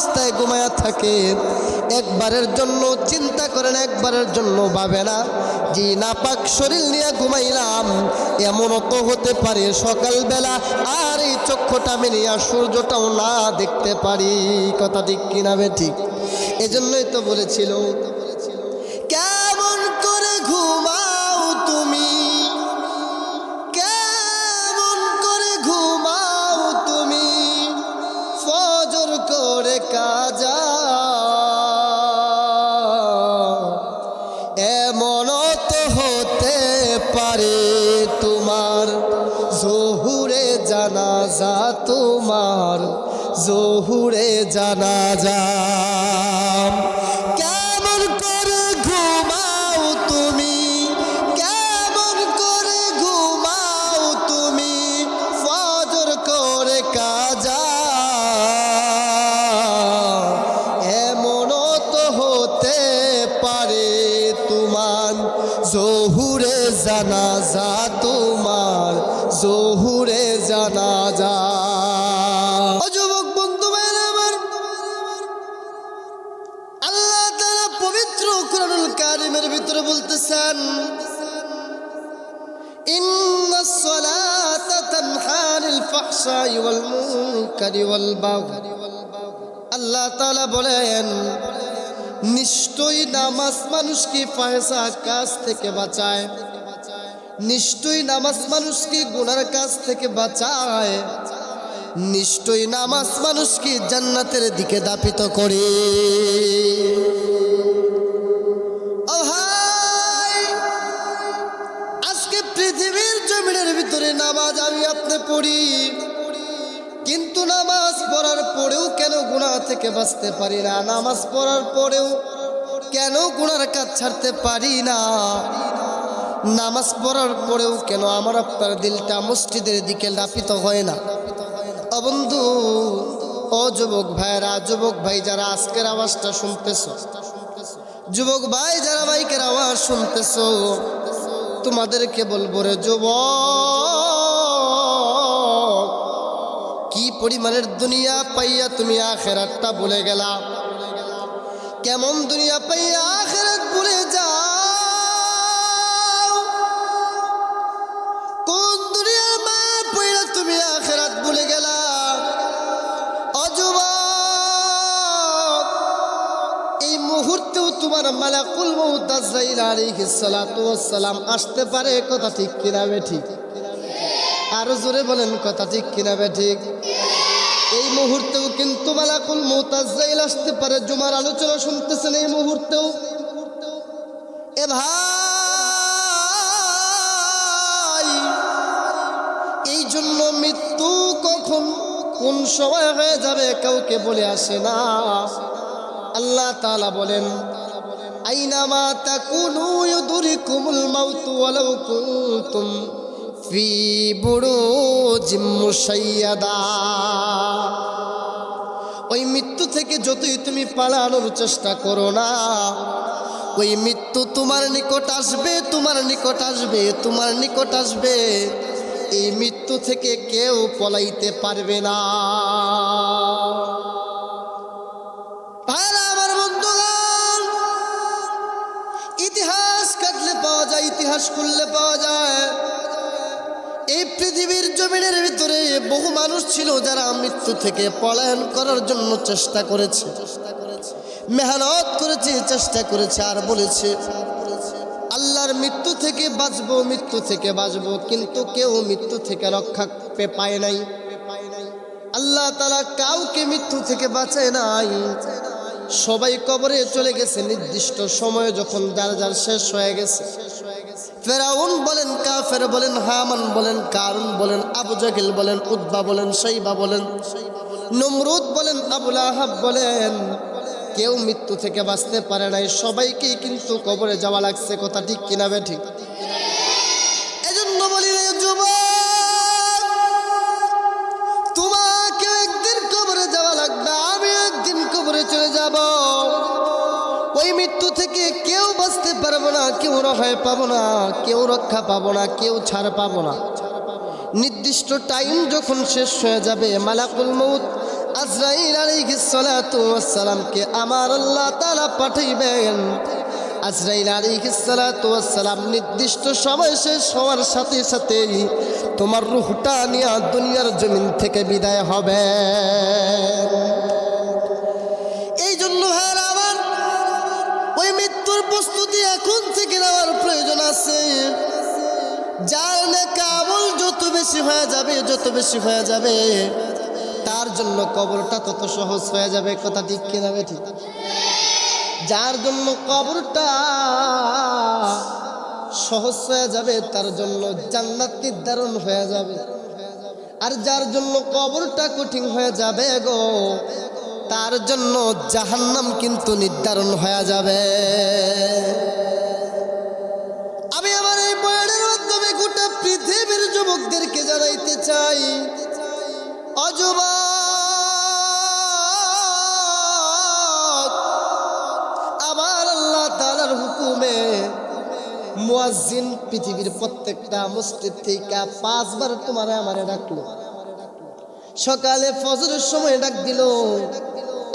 অবস্থায় ঘুমায়া থাকে, একবারের জন্য চিন্তা করেন, একবারের জন্য ভাবে না যে নাপাক শরীর নিয়ে ঘুমাইলাম, এমনও তো হতে পারে সকালবেলা আর এই চক্ষুটা মেলিয়া সূর্যটাও না দেখতে পারি। কথা ঠিক কিনা বে ঠিক? এজন্যই তো বলেছিল, কেমন করে ঘুমাও তুমি, কেমন করে ঘুমাও তুমি, ফজর করে কাজা, এমনও তো হতে পারে তোমার জোহুরে জানাজা, তোমার জোহুরে জানাজা। কেমন করে ঘুমাও তুমি, কেমন করে ঘুমাও তুমি, ফজর করে কাজা, এমনও তো হতে পারে তোমার জোহুরে জানাজা, তোমার জোহুরে জানাজা। ও যুবক বন্ধু ভাইরা আমার, আল্লাহ তাআলা পবিত্র কুরআনুল কারীমের ভিতরে বলতেছেন, ইন্নাস সালাতা তানহা আনিল ফাহশাই ওয়াল মুনকারি ওয়াল বাগই। আল্লাহ তাআলা বলেন, নিশ্চয়ই নামাজ মানুষকে ফাহশা কাজ থেকে বাঁচায়, নিশ্চয়ই নামাজ মানুষকে গুনার কাজ থেকে বাঁচায়, নিশ্চয়ই নামাজ মানুষকে জান্নাতের দিকে দাপিত করে। ও ভাই, আজকে পৃথিবীর জমিনের ভিতরে নামাজ আমি আপনি পড়ি, কিন্তু নামাজ পড়ার পরেও কেন গুনাহ থেকে বাঁচতে পারি না? নামাজ পড়ার পরেও কেন গুনার কাজ ছাড়তে পারি না? নামাজ পড়ার পরেও কেন আমার আপনার দিলটা মসজিদের দিকে লাপিত হয় না? ও বন্ধু, ও যুবক ভাইরা, যুবক ভাই যারা আজকের আওয়াজটা শুনতেছ, যুবক ভাই যারা মাইকের আওয়াজ শুনতেছ, তোমাদেরকে বলবো রে যুবক, কি পরিমাণের দুনিয়া পাইয়া তুমি আখিরাতটা ভুলে গেলা? কেমন দুনিয়া পাইয়া আখিরাত ভুলে যাও? কোন দুনিয়ার মায়া পাইয়া তুমি আখিরাত ভুলে গেলা? ও যুবক, এই মুহূর্তেও তোমার মালাকুল মউত আজরাইল আলাইহিস সালাতু ওয়াস সালাম আসতে পারে। কথা ঠিক কিনা বে ঠিক? আরো জোরে বলেন, কথা ঠিক কিনা বে ঠিক? এই মুহূর্তেও কিন্তু মালাকুল মউত আজরাইল আসতে পারে। জুমার আলোচনা শুনতেছেন, এই মুহূর্তেও। এ ভাই, এই জন্য মৃত্যু কখন কোন সময় হয়ে যাবে কাউকে বলে আসে না। আল্লাহ তাআলা বলেন, আইনামা তাকুনু ইউদরিকুমুল মাউত ওয়ালাউ কুনতুম ফি বুরুজিম মুশাইয়াদা। ওই মৃত্যু থেকে যতই তুমি পালানোর চেষ্টা করো না, ওই মৃত্যু তোমার নিকট আসবে, তোমার নিকট আসবে, তোমার নিকট আসবে। এই মৃত্যু থেকে কেউ পলাইতে পারবে না। আমার বন্ধুগণ, ইতিহাস কাটলে পাওয়া যায়, ইতিহাস খুললে পাওয়া যায়। এই পৃথিবীর জমিনের ভিতরে বহু মানুষ ছিল যারা মৃত্যু থেকে পলায়ন করার জন্য চেষ্টা করেছে, মেহনত করেছে, চেষ্টা করেছে, আর বলেছে আল্লাহর মৃত্যু থেকে বাঁচবো, মৃত্যু থেকে বাঁচবো, কিন্তু কেউ মৃত্যু থেকে রক্ষা পায় নাই। আল্লাহ তাআলা কাউকে মৃত্যু থেকে বাঁচায় নাই। সবাই কবরে চলে গেছে নির্দিষ্ট সময়ে, যখন যার যার শেষ হয়ে গেছে। ফেরাউন বলেন, কাফের বলেন, হামান বলেন, কারুন বলেন, আবু জাহেল বলেন, উতবা বলেন, শাইবা বলেন, নমরুদ বলেন, আবুল আহাব বলেন, কেউ মৃত্যু থেকে বাঁচতে পারে নাই। সবাইকেই কিন্তু কবরে যাওয়া লাগছে। কথা ঠিক কিনা বে ঠিক? এজন্য বলি রে যুবক, তোমাকে একদিন কবরে যাওয়া লাগবে, আমি একদিন কবরে চলে যাব। ওই মৃত্যু থেকে কেউ বাঁচতে পারবো না, কেউ রেহাই পাবো না, কেউ রক্ষা পাবো না, কেউ ছাড় পাবো না। নির্দিষ্ট টাইম যখন শেষ হয়ে যাবে, মালাকুল মউত আজরাইল আলাইহিস সালাতু ওয়াস সালামকে আমার আল্লাহ তাআলা পাঠাইবেন। আজরাইল আলাইহিস সালাতু ওয়াস সালাম নির্দিষ্ট সময় শেষ হওয়ার সাথে সাথেই তোমার রূহটা নিয়ে দুনিয়ার জমিন থেকে বিদায় হবে। এই জন্য ভাইরা আমার, ওই মৃত্যুর প্রস্তুতি এখন থেকে নেওয়ার প্রয়োজন আছে। যার নেক আমল যত বেশি হয়ে যাবে, যত বেশি হয়ে যাবে, তার জন্য কবরটা তত সহজ হয়ে যাবে। কথা ঠিক কি যাবে? ঠিক। যার জন্য কবরটা সহজ হয়ে যাবে, তার জন্য জান্নাত নির্ধারণ হয়ে যাবে। আর যার জন্য কবরটা কঠিন হয়ে যাবে গো, তার জন্য জাহান্নাম কিন্তু নির্ধারণ হয়ে যাবে। আমি আমার এই বয়ানের মাধ্যমে গোটা পৃথিবীর যুবকদেরকে জানাইতে চাই, অযুবক, আমার আল্লাহ তাআলার হুকুমে মুয়াজ্জিন পৃথিবীর প্রত্যেকটা মসজিদ থেকে 5 বার তোমারে আমারে ডাকলো। সকালে ফজরের সময় ডাক দিল,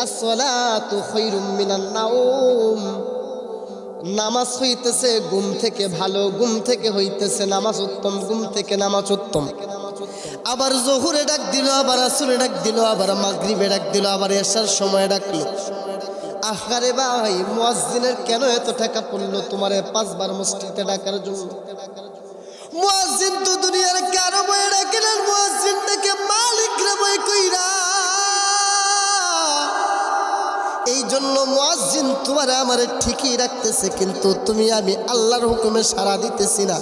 আসসালাতু খায়রুম মিনান নাওম। নামাজ হইতেছে ঘুম থেকে ভালো, ঘুম থেকে হইতেছে নামাজ উত্তম, ঘুম থেকে নামাজ উত্তম। আবার জোহরে ডাক দিল, আবার আসরে ডাক দিল, আবার মাগরিবে ডাক দিল, আবার এশার সময় ডাকলো। আহারে ভাই, মুয়াজ্জিনের কেন এত টাকা পড়লো তোমারে 5 বার মসজিদে ডাকার জন্য? মুয়াজ্জিন তো দুনিয়ার কারো বয়ে ডাকে না, মুয়াজ্জিনটাকে মালিকরা বয়ে কইরা। এই জন্য মুয়াজ্জিন তোমার আমারে ঠিকই রাখতেছে, কিন্তু তুমি আমি আল্লাহর হুকুমে সাড়া দিতেছি না।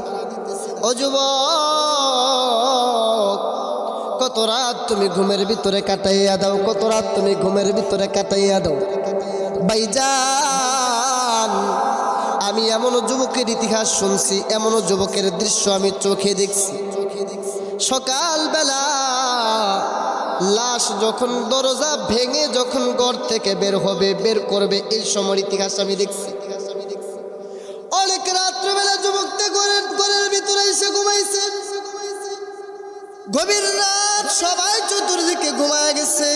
ও যুবক, কত রাত তুমি ঘুমের ভিতরে কাটাইয়া দাও, কত রাত তুমি ঘুমের ভিতরে কাটাইয়া দাও। ভাইজান, আমি এমনও যুবকের ইতিহাস শুনছি, এমনও যুবকের দৃশ্য আমি চোখে দেখছি। সকালবেলা লাশ যখন দরজা ভেঙে যখন ঘর থেকে বের হবে, বের করবে, এই সময়ের ইতিহাস আমি দেখছি। অনেক রাত্রবেলা যুবকটা ঘরের ভিতরে এসে ঘুমাইছে। গভীর রাত, সবাই চতুর্দিকে ঘুমায় গেছে।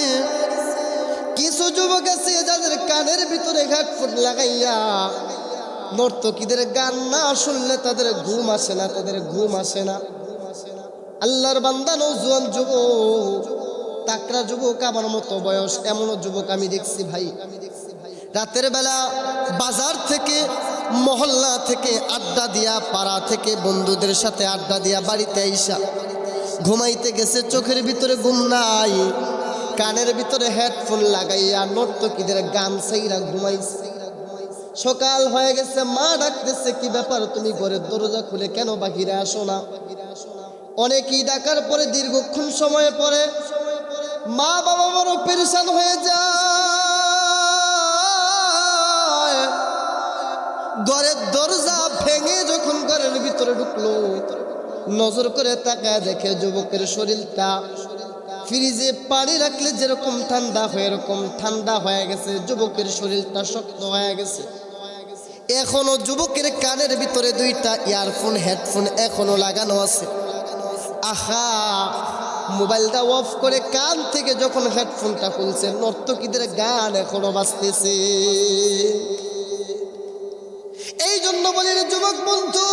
কিছু যুবক আছে যাদের কানের ভিতরে হেডফোন লাগাইয়া নর্তকীদের গান না শুনলে তাদের ঘুম আসে না, তাদের ঘুম আসে না। আল্লাহর বান্দা নওজোয়ান যুবক, তাকড়া যুবক, আমার মতো বয়স, এমনও যুবক আমি দেখছি ভাই। রাতের বেলা বাজার থেকে, মহল্লা থেকে আড্ডা দিয়া, পাড়া থেকে বন্ধুদের সাথে আড্ডা দিয়া বাড়িতে আইসা ঘুমাইতে গেছে, চোখের ভিতরে ঘুম নাই, কানের ভিতরে হেডফোন লাগাইয়া নর্তকীদের গান সাইরা ঘুমাইছে। সকাল হয়ে গেছে, মা ডাকতেছে, কি ব্যাপার, তুমি ঘরের দরজা খুলে কেন বাহিরে আসো না? অনেকেই ডাকার পরে দীর্ঘক্ষণ সময় পরে মা বাবা বড় পেরেশান হয়ে যায়। ঘরের দরজা ভেঙে যখন ঘরের ভিতরে ঢুকলো, নজর করে তাকায় দেখে যুবকের শরীরটা ফ্রিজে পানি রাখলে যেরকম ঠান্ডা হয় এরকম ঠান্ডা হয়ে গেছে, যুবকের শরীরটা শক্ত হয়ে গেছে। এখনো যুবকের কানের ভিতরে 2টা ইয়ারফোন, হেডফোন এখনো লাগানো আছে। আহা, মোবাইলটা অফ করে কান থেকে যখন হেডফোনটা খুলছে, নর্তকীদের গান এখনো বাজতেছে। এই জন্য বলি যুবক বন্ধু,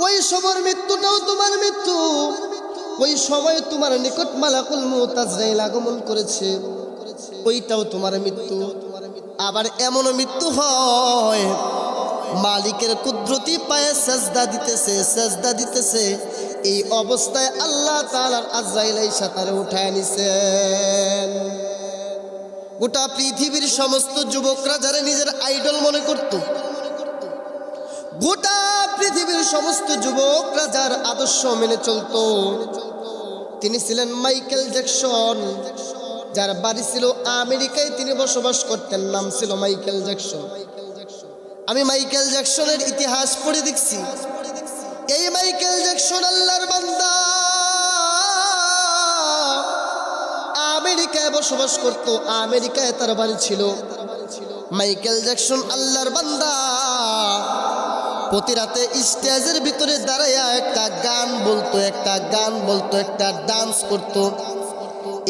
ওই সময়ের মৃত্যুটাও তোমার মৃত্যু। ওই সময় তোমার নিকট মালাকুল মউত আজরাইল আগমন করেছে, ওইটাও তোমার মৃত্যু। আবার এমনও মৃত্যু হয়, মালিকের কুদরতি পায়ে সেজদা দিতেছে, সেজদা দিতেছে, এই অবস্থায় আল্লাহ তাআলার আজরাইল এসে তারে উঠায় নিছেন। গোটা পৃথিবীর সমস্ত যুবকরা যারা নিজের আইডল মনে করত, গোটা পৃথিবীর সমস্ত যুবকরা যার আদর্শ মেনে চলত, তিনি ছিলেন মাইকেল জ্যাকসন। যার বাড়ি ছিল আমেরিকায়, তিনি বসবাস করতেন, নাম ছিল মাইকেল জ্যাকসন। আমি মাইকেল জ্যাকসনের ইতিহাস পড়ে দেখছি। এই মাইকেল জ্যাকসন আল্লাহর বান্দা, আমেরিকায় বসবাস করত, আমেরিকায় তার বাড়ি ছিল। মাইকেল জ্যাকসন আল্লাহর বান্দা প্রতি রাতে স্টেজের ভিতরে দাঁড়াইয়া একটা গান বলতো, একটা ডান্স করতো।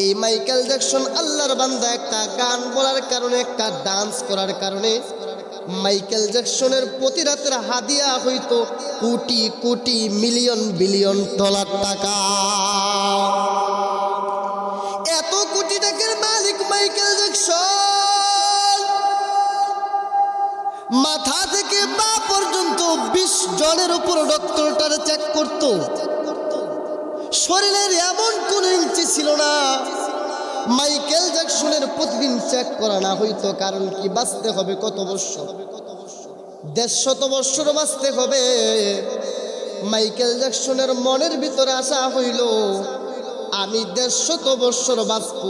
এই মাইকেল জ্যাকসন আল্লাহর বান্দা একটা গান বলার কারণে, একটা ডান্স করার কারণে মাইকেল জ্যাকসনের প্রতি রাতের হাদিয়া হইতো crore crore million billion dollar টাকা। এত কোটি টাকার মালিক মাইকেল জ্যাকসন। মাথা থেকে পা পর্যন্ত 20 জনের উপর ডক্টরটারে চেক করত। শরীরের এমন কোন ইঞ্চি ছিল না মাইকেল জ্যাকসনের প্রতিদিন চেক করা না হইতো। কারণ কি, বাঁচতে হবে কত বছর? 150 বছর বাঁচতে হবে। মাইকেল জ্যাকসনের মনের ভিতরে আশা হইল, আমি 150 বছর বাঁচব,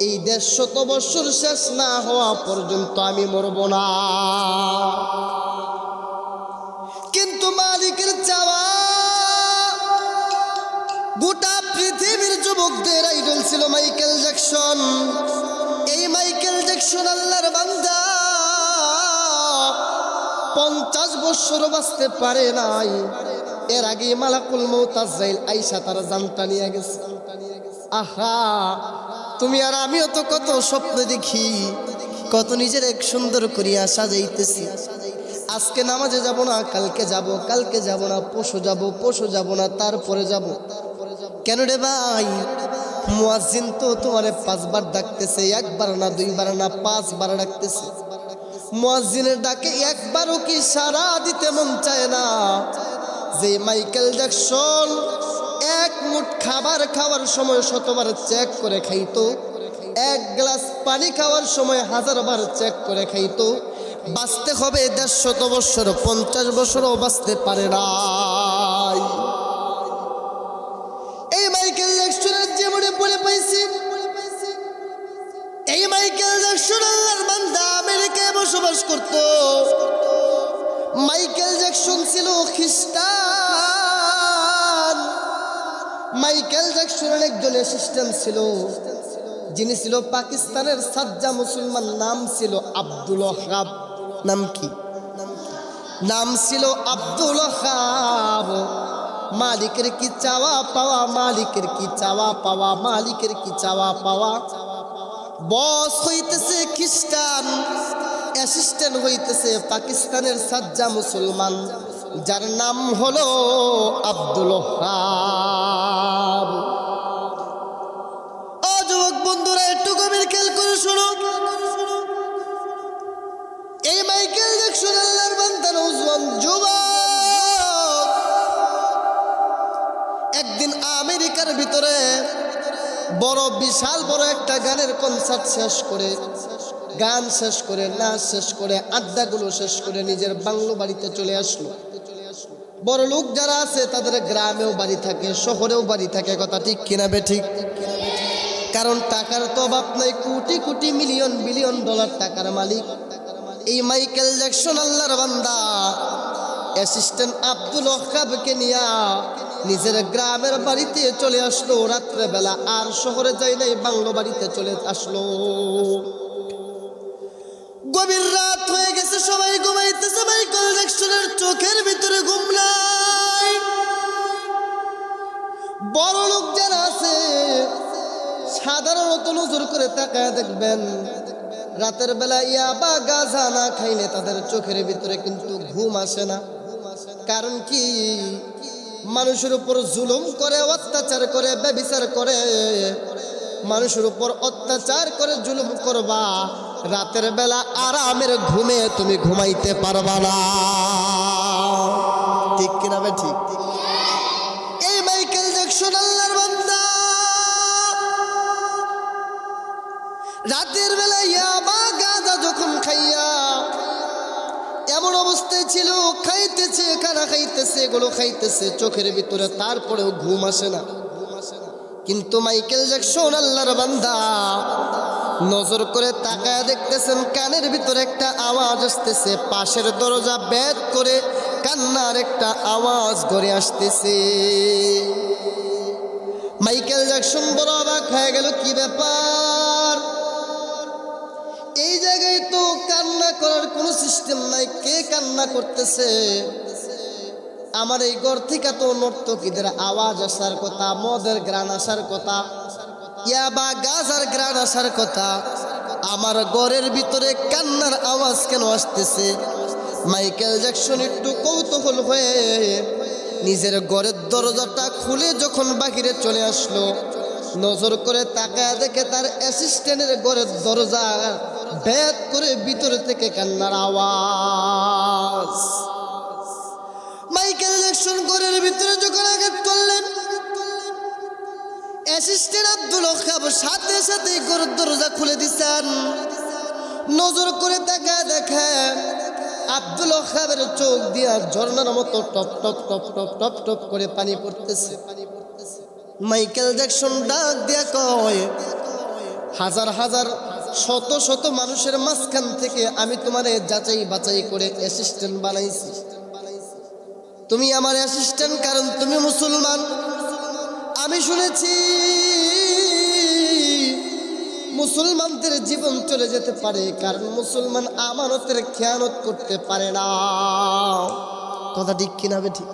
এই 150 বছর শেষ না হওয়া পর্যন্ত আমি মরব না। কিন্তু মালিকের চাওয়া, গোটা পৃথিবীর যুবকদের আইডল ছিল মাইকেল জ্যাকসন। এই মাইকেল জ্যাকসন আল্লাহর বান্দা 50 বছর বাঁচতে পারে নাই। এর আগে মালাকুল মউত আজরাইল আইসা তার জানটা নিয়ে গেছে। আহা, তুমি আর আমিও তো কত স্বপ্ন দেখি, কত নিজের এক সুন্দর করিয়া সাজাইতেছি। আজকে নামাজে যাব না, কালকে যাব, কালকে যাব না, পরশু যাব না, তারপরে যাব। কেন রে ভাই? মুয়াজ্জিন তো তোমারে 5 বার ডাকতেছে, 1 বার না, 2 বার না, 5 বার ডাকতেছে। মুয়াজ্জিনের ডাকে একবারও কি সাড়া দিতে মন চায় না? যে মাইকেল জ্যাকসন এক মুঠ খাবার খাওয়ার সময় 100 বার চেক করে খাইতো, 1 গ্লাস পানি খাওয়ার সময় 1000 বার চেক করে খাইতো। বাঁচতে হবে 150 বছর, 50 বছরও বাঁচতে পারে নাই। এই মাইকেল জ্যাকসনের জীবনে পড়ে পাইছি। এই মাইকেল জ্যাকসন আল্লাহর বান্দা আমেরিকায় বসবাস করত। মাইকেল জ্যাকসন ছিল খ্রিস্টান। মাইকেল জ্যাকসনের একজন অ্যাসিস্ট্যান্ট ছিল, যিনি ছিল পাকিস্তানের সাজ্জা মুসলমান। নাম ছিল আব্দুল ওয়াহাব। নাম কি? নাম ছিল আব্দুল ওয়াহাব। মালিকের কি চাওয়া পাওয়া, মালিকের কি চাওয়া পাওয়া, মালিকের কি চাওয়া পাওয়া। বস হইতেছে খ্রিস্টান, অ্যাসিস্ট্যান্ট হইতেছে পাকিস্তানের সাজ্জা মুসলমান, যার নাম হলো আব্দুল ওয়াহাব। ও যুবক বন্ধুরা, একটু গভীর খেয়াল করে শোনো। এই মাইকেল জ্যাকসন আল্লাহর বান্দা নওজোয়ান যুবক একদিন আমেরিকার ভিতরে বড় বিশাল বড় একটা গানের কনসার্ট শেষ করে, গান শেষ করে, নাচ শেষ করে, আড্ডাগুলো শেষ করে নিজের বাংলো বাড়িতে চলে আসলো। বড় লোক যারা আছে তাদের গ্রামেও বাড়ি থাকে, শহরেও বাড়ি থাকে। কথা ঠিক কিনা বে ঠিক? কারণ টাকার তো অভাব নাই, crore crore million billion dollar টাকার মালিক। এই মাইকেল জ্যাকসন আল্লাহর বান্দা অ্যাসিস্ট্যান্ট আব্দুল ওয়াহাবকে নিয়া নিজের গ্রামের বাড়িতে চলে আসলো রাত্রে বেলা। আর শহরে যাই নাই, বাংলো বাড়িতে চলে আসলো। গভীর রাত হয়ে গেছে, সবাই ঘুমাইতেছে। মাইকেল জ্যাকসনের চোখের ভিতরে ঘুম নাই। বড় লোক যারা আছে সাধারণত নজর করে তাকায় দেখবেন, রাতের বেলা ইয়াবা গাঁজা না খাইলে তাদের চোখের ভিতরে কিন্তু ঘুম আসে না। কারণ কি? মানুষের উপর জুলুম করে, অত্যাচার করে, ব্যভিচার করে। মানুষের উপর অত্যাচার করে জুলুম করবা, রাতের বেলা আরামের ঘুমে তুমি ঘুমাইতে পারবা না। ঠিক কিনা বে ঠিক? এই মাইকেল জ্যাকসন আল্লাহর বান্দা রাতের বেলা ইয়াবা গাঁজা যখন খাইয়া এমন অবস্থায় ছিল, খাইতেছে, খানা খাইতেছে, এগুলো খাইতেছে চোখের ভিতরে, তারপরেও ঘুম আসে না। কিন্তু মাইকেল জ্যাকসন আল্লাহর বান্দা নজর করে তাকায় দেখতেছেন, কানের ভিতরে একটা আওয়াজ আসতেছে। পাশের দরজা ভেদ করে কান্নার একটা আওয়াজ ঘরে আসতেছে। মাইকেল জ্যাকসন বড় অবাক হয়ে গেল, কি ব্যাপার? এই জায়গায় তো কান্না করার কোনো সিস্টেম নাই। কে কান্না করতেছে? আমার এই ঘর থেকে তো নর্তকীদের আওয়াজ আসার কথা, মদের গ্রান আসার কথা, ইয়াবা গাজার গ্রান আসার কথা। আমার ঘরের ভিতরে কান্নার আওয়াজ কেন আসতেছে? মাইকেল জ্যাকসন একটু কৌতূহল হয়ে নিজের ঘরের দরজাটা খুলে যখন বাহিরে চলে আসলো, নজর করে তাকায় দেখে তার অ্যাসিস্ট্যান্টের ঘরের দরজা ভেদ করে ভিতর থেকে কান্নার আওয়াজ। মাইকেল জ্যাকসন ঘরের ভিতরে যখন আঘাত করলেন, অ্যাসিস্ট্যান্ট আব্দুল ওহাব সাথে সাথে ঘরের দরজা খুলে দিচ্ছেন। নজর করে তাকায় দেখে আব্দুল ওহাবের চোখ দিয়া ঝর্ণার মতো top top top top top top করে পানি পড়তেছে। মাইকেল জ্যাকসন ডাক দিয়া কয়, হাজার হাজার শত শত মানুষের মাঝখান থেকে আমি তোমারে যাচাই বাছাই করে অ্যাসিস্ট্যান্ট বানাইছি। তুমি আমার অ্যাসিস্ট্যান্ট কারণ তুমি মুসলমান। আমি শুনেছি মুসলমানদের জীবন চলে যেতে পারে কারণ মুসলমান আমানতের খেয়ানত করতে পারে না। কথা ঠিক কিনা বেঠিক?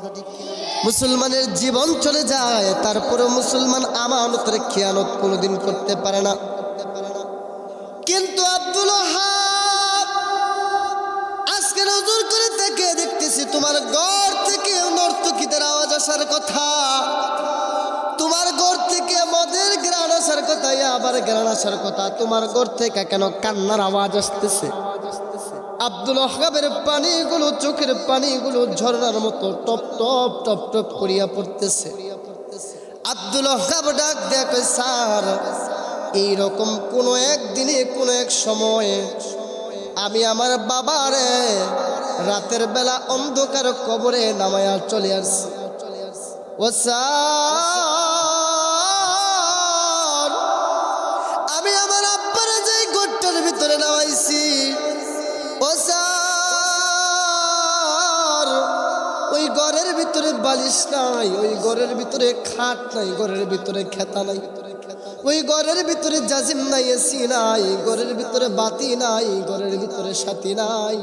মুসলমানের জীবন চলে যায়, তারপরে মুসলমান আমানতের খেয়ানত কোনোদিন করতে পারে না। কিন্তু আব্দুল ওহাব আজকে নজর করে তাকিয়ে দেখতেছি তোমার ঘর থেকে নর্তকীদের আওয়াজ আসার কথা, তোমার ঘর থেকে মদের গ্রান আসার কথা, আবার গ্রান আসার কথা। তোমার ঘর থেকে কেন কান্নার আওয়াজ আসতেছে? আব্দুল ওহাবের পানিগুলো, চোখের পানিগুলো ঝর্ণার মতো টপ টপ টপ টপ করিয়া পড়তেছে। আব্দুল ওহাব ডাক দেখে, স্যার এইরকম কোনো একদিনে কোনো এক সময়ে আমি আমার বাবারে রাতের বেলা অন্ধকার কবরে নামায়া চলে আসছি। ও স্যার, আমি আমার আব্বার যে ঘরটার ভিতরে নামাইছি, ও স্যার ওই ঘরের ভিতরে বালিশ নাই, ওই ঘরের ভিতরে খাট নাই, ঘরের ভিতরে খেতা নাই, ওই ঘরের ভিতরে জাজিম নাই, এসি নাই, ঘরের ভিতরে বাতি নাই, ঘরের ভিতরে সাথী নাই।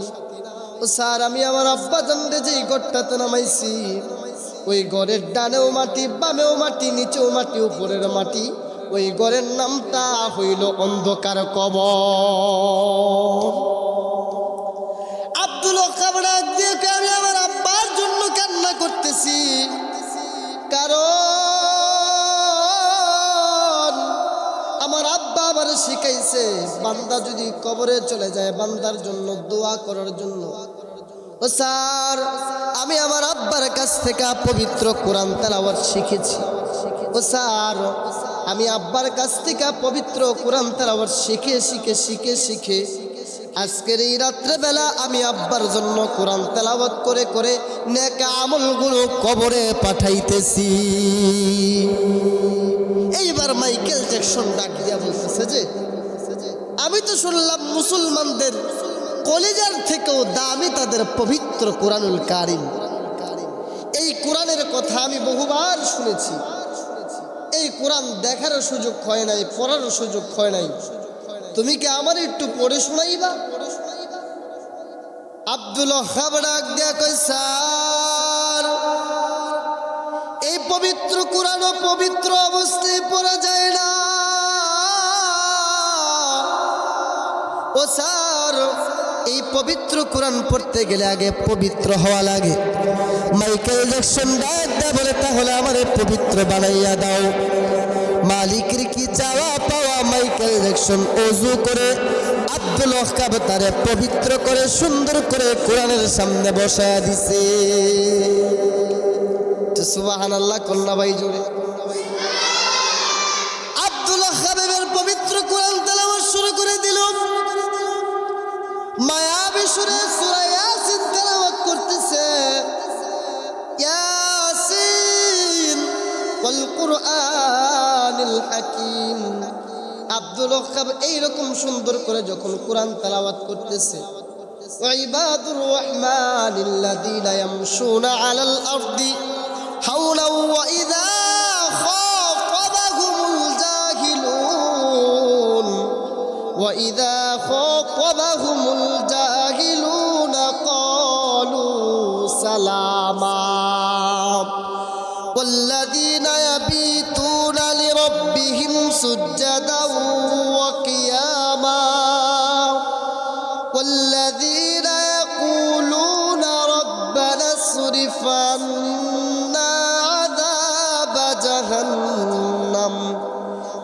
ও স্যার আমি আমার আব্বা জানলে যে ঘরটাতে নামাইছি, ওই ঘরের ডানেও মাটি, বামেও মাটি, নিচেও মাটি, উপরের মাটি, ওই ঘরের নামটা হইল অন্ধকার কবর। আব্দুল ওহাব ডাক দিয়ে আমি আমার আব্বার জন্য কান্না করতেছি, কারণ আমার আব্বা আবার শিখাইছে বান্দা যদি কবরে চলে যায় বান্দার জন্য দোয়া করার জন্য। ও স্যার আমি আমার আব্বার কাছ থেকে পবিত্র কোরআন তেলাওয়াত শিখেছি। ও স্যার আমি আব্বার কাছ থেকে পবিত্র কোরআন তেলাওয়াত শিখে শিখে শিখে শিখে আজকের এই রাত্রেবেলা আমি আব্বার জন্য কোরআন তেলাওয়াত করে করে নেক আমলগুলো কবরে পাঠাইতেছি। এইবার মাইকেল জ্যাকসন ডাক দিয়া বলতেছে যে আমি তো শুনলাম মুসলমানদের কলেজার থেকেও দামি তাদের পবিত্র কোরআনুল কারিম। এই কোরআনের কথা আমি বহুবার শুনেছি, এই কোরআন দেখারও সুযোগ হয় নাই, পড়ারও সুযোগ হয় নাই। তুমি কি আমার একটু পড়ে শোনাইবা? আব্দুল ওহাব ডাক দিয়া কই, স্যার এই পবিত্র কোরআনও পবিত্র অবস্থায় পড়া যায় না। ও স্যার এই পবিত্র কোরআন পড়তে গেলে আগে পবিত্র হওয়া লাগে। মাইকেল জ্যাকসন ডাক দেয়া বলে, তাহলে আমারে পবিত্র বানাইয়া দাও। মালিকের কি চাওয়া পাওয়া, মাইকেল জ্যাকসন ওযু করে আব্দুল ওহাব তারে পবিত্র করে সুন্দর করে কোরআনের সামনে বসায়া দিছে। সুবহানাল্লাহ কন্যা ভাই জোরে। আব্দুল ওহাবের পবিত্র কোরআন তেলাওয়াত শুরু করে দিল। মায়াবী সুরে সূরা ইয়াসিন তেলাওয়াত করতেছে, ইয়াসিন ওয়াল কুরআনিল হাকীম। আব্দুল ওহাব এইরকম সুন্দর করে যখন কোরআন তেলাওয়াত করতেছে, ইবাদুর রহমানিল্লাযীনা ইয়ামশুনা আলাল আরদি হাওলা ওয়া ইযা খাতাবাহুমুল জাহিলুন ওয়া ইযা খাতাবাহুমুল জাহিলুন والذين يبيتون لربهم سجدا وقياما والذين يقولون ربنا اصرف عنا عذاب جهنم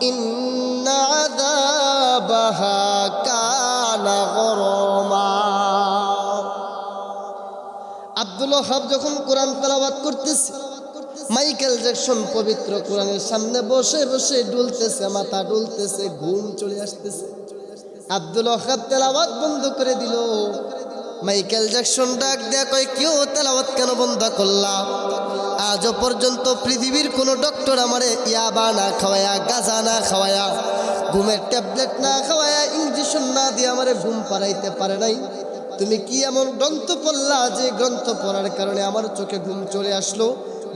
إن عذابها كان غراما আব্দুল ওয়াহাব যখন কোরআন তেলাওয়াত করতেছে, মাইকেল জ্যাকসন পবিত্র কোরআনের সামনে বসে বসে ডুলতেছে, মাথা ডুলতেছে, ঘুম চলে আসতেছে। আব্দুল ওয়াহাব তেলাওয়াত বন্ধ করে দিল। মাইকেল জ্যাকসন ডাক দেয়া কয়, কেউ তেলাওয়াত কেন বন্ধ করলাম? আজও পর্যন্ত পৃথিবীর কোনো ডক্টর আমারে ইয়াবা না খাওয়ায়া, গাঁজা না খাওয়ায়া, ঘুমের ট্যাবলেট না খাওয়ায়া, ইঞ্জেকশন না দিয়ে আমারে ঘুম পাড়াইতে পারে নাই। তুমি কি এমন গ্রন্থ পড়লা যে গ্রন্থ পড়ার কারণে আমার চোখে ঘুম চলে আসলো?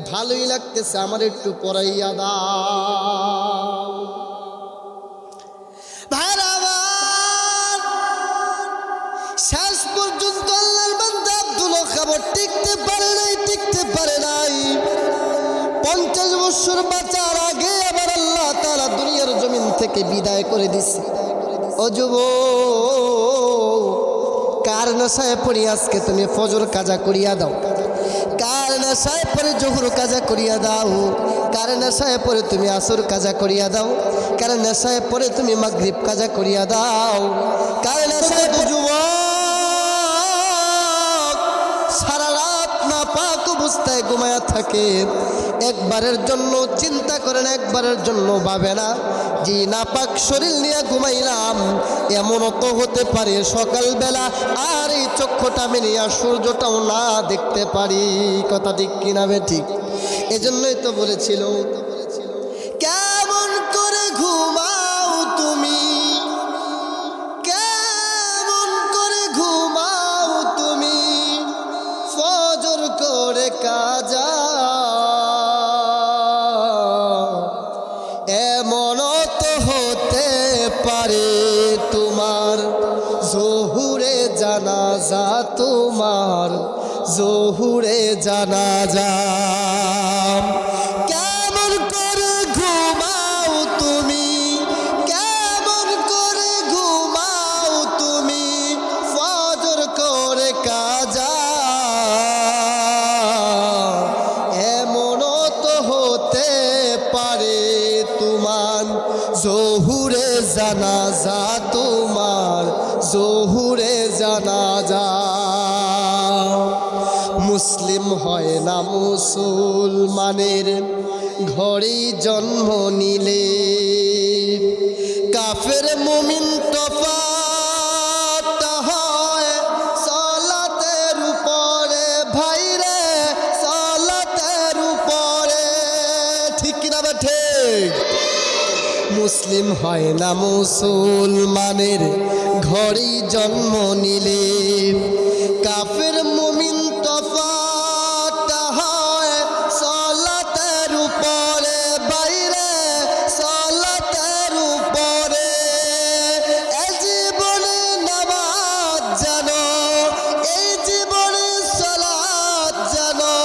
ভালোই লাগতেছে, আমার একটু পড়াইয়া দাও। ভাইরা আমার, শেষ পর্যন্ত আল্লাহর বান্দা আব্দুল ওয়াহাব টিকতে পারে নাই। 50 বছর বাঁচার আগে আবার আল্লাহ তাআলা দুনিয়ার জমিন থেকে বিদায় করে দিছে। ও যুবক, কার নেশায় পড়ি আজকে তুমি ফজর কাজা করিয়া দাও? কার নেশায় পরে জোহর কাজা করিয়া দাও? কার নেশায় পরে তুমি আসর কাজা করিয়া দাও? কার নেশায় পরে তুমি মাগরিব কাজা করিয়া দাও? কার নেশায় যুবক সারা রাত না পাক অবস্থায় ঘুমায়া থাকে? একবারের জন্য চিন্তা করেন, একবারের জন্য ভাবে না যে নাপাক শরীর নিয়ে ঘুমাইলাম, এমনও তো হতে পারে সকালবেলা আর এই চক্ষুটা মেনিয়া সূর্যটাও না দেখতে পারি। কথা ঠিক কিনা বে ঠিক? এজন্যই তো বলেছিল, কেমন করে ঘুমাও তুমি, কেমন করে ঘুমাও তুমি, ফজর করে কাজা। এমনও তো হতে পারে তোমার জোহুরে জানাজা, তোমার জোহুরে জানাজা। কেমন করে ঘুমাও তুমি, কেমন করে ঘুমাও তুমি, ফজর করে কাজা। এমনও তো হতে পারে তোমার জোহুরে জানাজা, তোমার জোহুরে জানাজা। মুসলিম হয় না মুসলমানের ঘরেই জন্ম নিলে, কাফের মুমিন তফাৎ হয় সালাতের উপরে। ভাইরে, সালাতের উপরে, ঠিক কিনা বে ঠিক? মুসলিম হয় না মুসলমানের ঘরেই জন্ম নিলে, কাফের মুমিন তফাৎ হয় সালাতের উপরে। বাইরে, সালাতের উপরে। এই জীবনে নামাজ জানো, এই জীবনে সালাত জানো,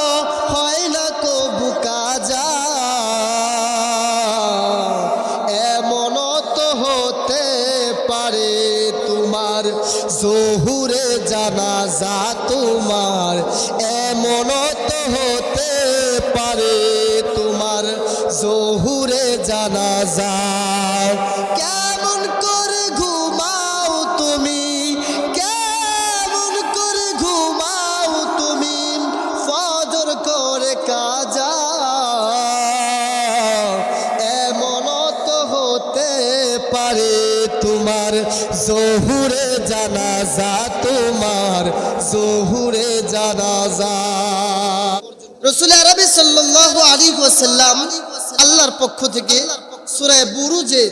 হয় না কবু কাজা। এমনও তো হতে পারে তোমার জোহুরে জানাজা, তোমার এমনও তো হতে পারে তোমার জোহুরে জানাজা। কেমন করে ঘুমাও তুমি, কেমন করে ঘুমাও তুমি, ফজর করে কাজা। এমনও তো হতে পারে তোমার জোহুরে জানাজা, তোমার জোহুরে জানাজা। রাসূল আরবি সাল্লাল্লাহু আলাইহি ওয়াসাল্লাম আল্লাহর পক্ষ থেকে সূরা বুরুজে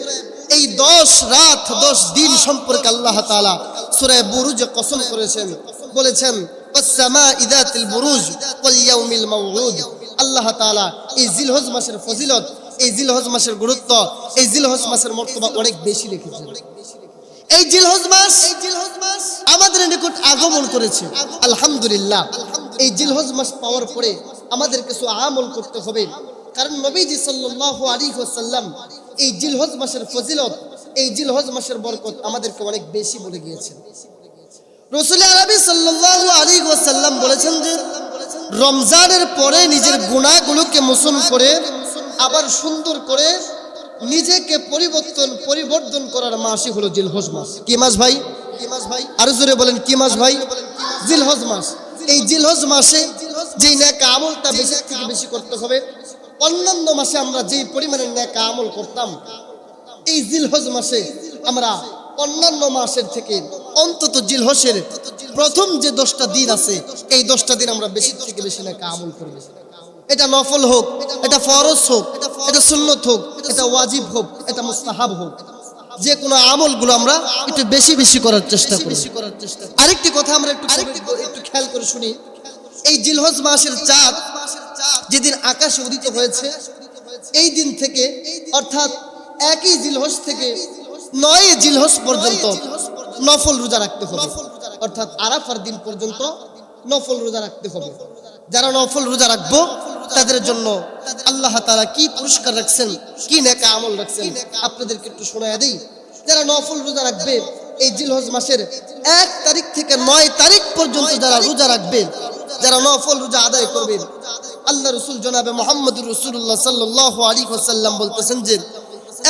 এই 10 রাত 10 দিন সম্পর্কে আল্লাহ তাআলা সূরা বুরুজে কসম করেছেন, বলেছেন ওয়াস-সামা'i যাতিল বুরুজ ওয়াল ইয়াউমিল মাউউদ। আল্লাহ তাআলা এই জিলহজ মাসের ফজিলত, এই জিলহজ মাসের গুরুত্ব, এই জিলহজ মাসের মর্তবা অনেক বেশি লিখেছেন। এই জিলহজ মাস আমাদের নিকট আগমন করেছে, আলহামদুলিল্লাহ। এই জিলহজ মাস পাওয়ার পরে আমাদের কিছু আমল করতে হবে। কারণ নবীজি সাল্লাল্লাহু আলাইহি ওয়াসাল্লাম এই জিলহজ মাসের ফজিলত, এই জিলহজ মাসের বরকত আমাদেরকে অনেক বেশি বলে গিয়েছেন। রাসূল আরবি সাল্লাল্লাহু আলাইহি ওয়াসাল্লাম বলেছেন যে রমজানের পরে নিজের গুনাহগুলোকে মোচন করে আবার সুন্দর করে নিজেকে পরিবর্তন করার মাসই হলো জিলহজ মাস। কি মাস ভাই? আরো জোরে বলেন কি মাস ভাই? জিলহজ মাস। এই জিলহজ মাসে যেই নেক আমলটা বেশি থেকে বেশি করতে হবে, অন্যান্য মাসে আমরা যেই পরিমাণে নেক আমল করতাম, এই জিলহজ মাসে আমরা অন্যান্য মাসের থেকে অন্তত জিলহজের প্রথম যে 10টা দিন আছে, এই 10টা দিন আমরা বেশি থেকে বেশি নেক আমল করব। এটা নফল হোক, এটা ফরজ হোক, এটা সুন্নত হোক, এটা ওয়াজিব হোক, এটা মুস্তাহাব হোক, যে কোনো আমলগুলো আমরা একটু বেশি বেশি করার চেষ্টা করি। আরেকটি কথা আমরা একটু খেয়াল করে শুনি। এই জিলহজ মাসের চাঁদ যেদিন আকাশে উদিত হয়েছে, এই দিন থেকে অর্থাৎ একই জিলহজ থেকে 9 জিলহজ পর্যন্ত নফল রোজা রাখতে হবে। অর্থাৎ আরাফার দিন পর্যন্ত নফল রোজা রাখতে হবে। যারা নফল রোজা রাখবো তাদের জন্য আল্লাহ তাআলা কি পুরস্কার রাখছেন, কি নেক আমল রাখছেন আপনাদেরকে একটু শোনায়া দেই। যারা নফল রোজা রাখবে এই জিলহজ মাসের 1 তারিখ থেকে 9 তারিখ পর্যন্ত যারা রোজা রাখবে, যারা নফল রোজা আদায় করবে, আল্লাহ রাসূল জনাবে মুহাম্মদুর রাসূলুল্লাহ সাল্লাল্লাহু আলাইহি ওয়াসাল্লাম বলতেছেন যে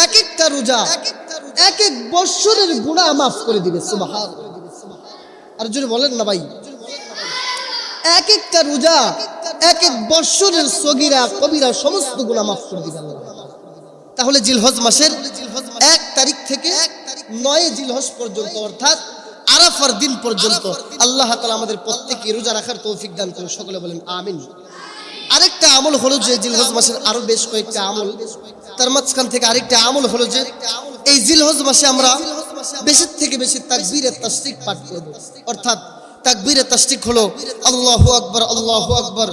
এক একটা রোজা এক এক বছরের গুনাহ মাফ করে দিবে। সুবহানাল্লাহ। আর জোরে বলেন না ভাই, এক একটা রোজা এক এক বছরের সগীরা কবিরা সমস্ত গুনাহ মাফ করে দিবে আল্লাহ। তাহলে জিলহজ মাসের 1 তারিখ থেকে 9 জিলহজ পর্যন্ত অর্থাৎ আরাফার দিন পর্যন্ত আল্লাহ তাআলা আমাদের প্রত্যেককে রোজা রাখার তৌফিক দান করুন। সকলে বলেন আমিন। আরেকটা আমল হলো যে জিলহজ মাসের আরো বেশ কয়েকটা আমল, তার মাঝখান থেকে আরেকটা আমল হলো যে এই জিলহজ মাসে আমরা বেশি থেকে বেশি তাকবীরে তাশরিক পাঠ করব। অর্থাৎ তাকবীরে তাশরিক হলো আল্লাহু আকবার, আল্লাহু আকবার,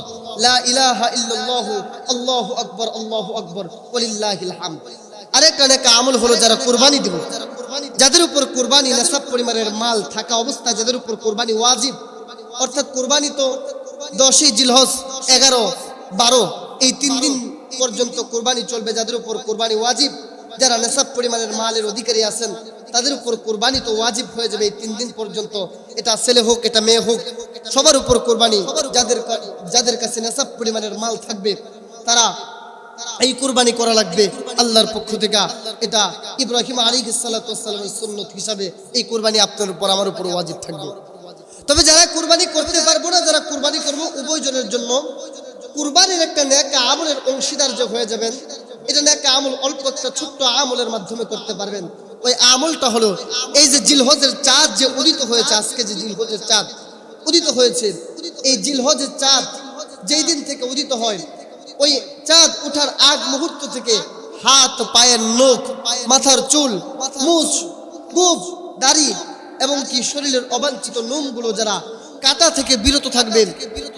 লা ইলাহা ইল্লাল্লাহু, আল্লাহু আকবার, আল্লাহু আকবার, ওয়ালিল্লাহিল হামদ। আরেকটা নেক আমল হলো যারা কুরবানি দিব, যাদের উপর কুরবানি নিসাব পরিমাণের মাল থাকা অবস্থায় যাদের উপর কুরবানি ওয়াজিব, অর্থাৎ কুরবানি তো 10ই জিলহজ, 11, 12 এই 3 দিন পর্যন্ত কুরবানি চলবে। যাদের উপর কুরবানি ওয়াজিব, যারা নিসাব পরিমাণের মালের অধিকারী আছেন তাদের উপর কুরবানি তো ওয়াজিব হয়ে যাবে এই 3 দিন পর্যন্ত। এটা ছেলে হোক, এটা মেয়ে হোক, সবার উপর কুরবানি। যাদের কাছে নিসাব পরিমাণের মাল থাকবে তারা এই কুরবানি করা লাগবে আল্লাহর পক্ষ থেকে। এটা ইব্রাহিম আলাইহিস সালাতু ওয়াস সালামের সুন্নাত হিসাবে এই কুরবানি আপনার উপর আমার উপর ওয়াজিব থাকবে। তবে যারা কুরবানি করতে পারবো না, যারা কুরবানি করব, উভয়জনের জন্য কুরবানির একটা নেক আমলের অংশীদার যে হয়ে যাবেন। এটা নেক আমল অল্প একটা ছোট্ট আমলের মাধ্যমে করতে পারবেন। ওই আমলটা হলো এই যে জিলহজের চাঁদ যে উদিত হয়েছে, আজকে যে জিলহজের চাঁদ উদিত হয়েছে, এই জিলহজের চাঁদ যেই দিন থেকে উদিত হয়, ওই চাঁদ ওঠার আগ মুহূর্ত থেকে হাত, পায়ের নখ, মাথার চুল, মুছ, গোঁফ, দাড়ি এবং কি শরীরের অবাঞ্ছিত নোমগুলো যারা কাটা থেকে বিরত থাকবেন,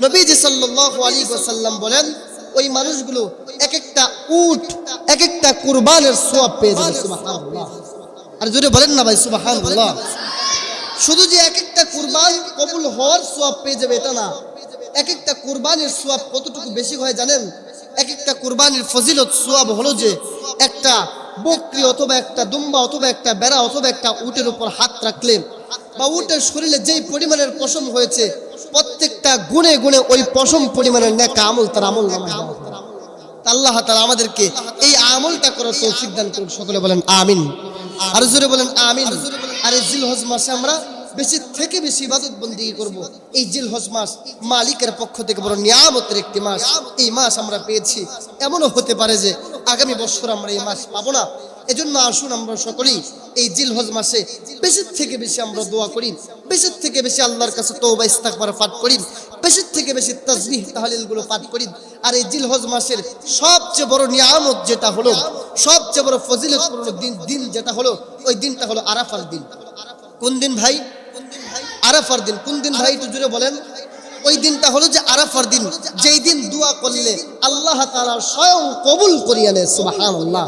নবীজি সাল্লাল্লাহু আলাইহি ওয়াসাল্লাম বলেন ওই মানুষগুলো এক একটা উট, এক একটা কুরবানের সওয়াব পেয়ে যাবে। সুবহানাল্লাহ। আর জোরে বলেন না ভাই সুবহানাল্লাহ। শুধু যে এক একটা কুরবান কবুল হওয়ার সওয়াব পেয়ে যাবে এটা না, এক একটা কুরবানির সওয়াব কতটুকু বেশি হয় জানেন? এক একটা কুরবানির ফজিলত সওয়াব হলো যে একটা বকরি অথবা একটা দুম্বা অথবা একটা বেড়া অথবা একটা উটের উপর হাত রাখলে বা উটের শরীরে যেই পরিমাণের পশম হয়েছে প্রত্যেকটা গুণে গুণে ওই পশম পরিমাণের নেক আমল তার আমল নামায় দেওয়া হবে। আল্লাহ তাআলা আমাদেরকে এই আমলটা করার তৌফিক দান করুন। সকলে বলেন আমিন। আর জোরে বলেন আমিন। আর এই জিলহজ মাসে আমরা বেশি থেকে বেশি ইবাদত বন্দেগী করব। এই জিলহজ মাস মালিকের পক্ষ থেকে বড় নিয়ামতের একটি মাস। এই মাস আমরা পেয়েছি, এমনও হতে পারে যে আগামী বছর আমরা এই মাস পাবো না। এজন্য আসুন আমরা সকলেই এই জিলহজ মাসে বেশি থেকে বেশি আমরা দোয়া করি, বেশি থেকে বেশি আল্লাহর কাছে তওবা ইস্তিগফার পাঠ করি, বেশি থেকে বেশি তাসবিহ তাহলিলগুলো পাঠ করি। আর এই জিলহজ মাসের সবচেয়ে বড় নিয়ামত যেটা হলো, সবচেয়ে বড় ফজিলতপূর্ণ দিন যেটা হলো, ওই দিনটা হলো আরাফার দিন। কোন দিন ভাই? আরাফার দিন। কোন দিন ভাই একটু জোরে বলেন। ওই দিনটা হলো যে আরাফার দিন, যেই দিন দোয়া করলে আল্লাহ তাআলা স্বয়ং কবুল করিয়া নেয়। সুবহানাল্লাহ।